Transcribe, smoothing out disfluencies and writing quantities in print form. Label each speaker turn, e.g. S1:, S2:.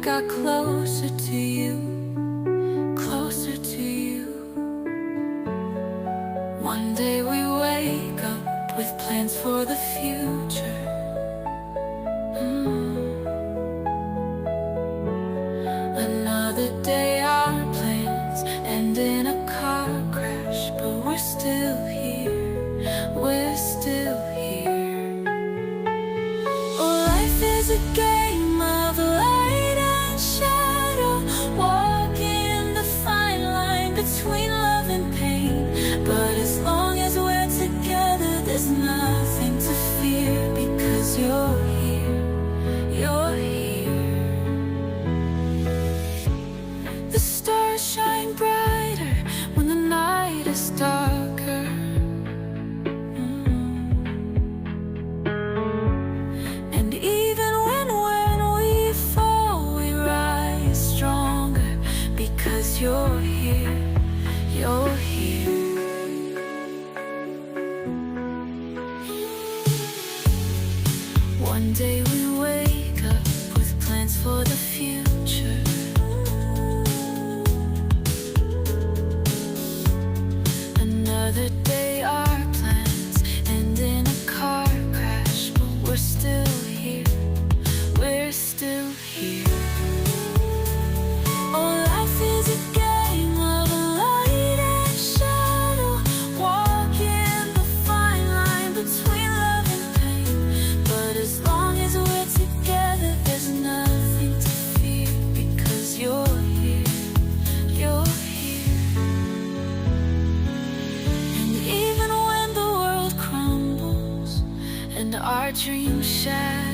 S1: got closer to you, closer to you. One day we wake up with plans for the future. Another day our plans end in a car crash, but we're still here, we're still here. Oh, life is a game of light and shadow, walking the fine line between love and pain. But as long as we're together, there's nothing to fear, because you're here, you're here. The stars shine brighter when the night is darker. And even when we fall, we rise stronger, because you're here, you're here. One day we wake up with plans for the future. Another day our plans end in a car crash, but we're still here, we're still here. Oh, life is a game of light and shadow, walking the fine line between love and pain. But as long as we're together, there's nothing to fear, because you're here, you're here. And even when the world crumbles and our dreams shatter,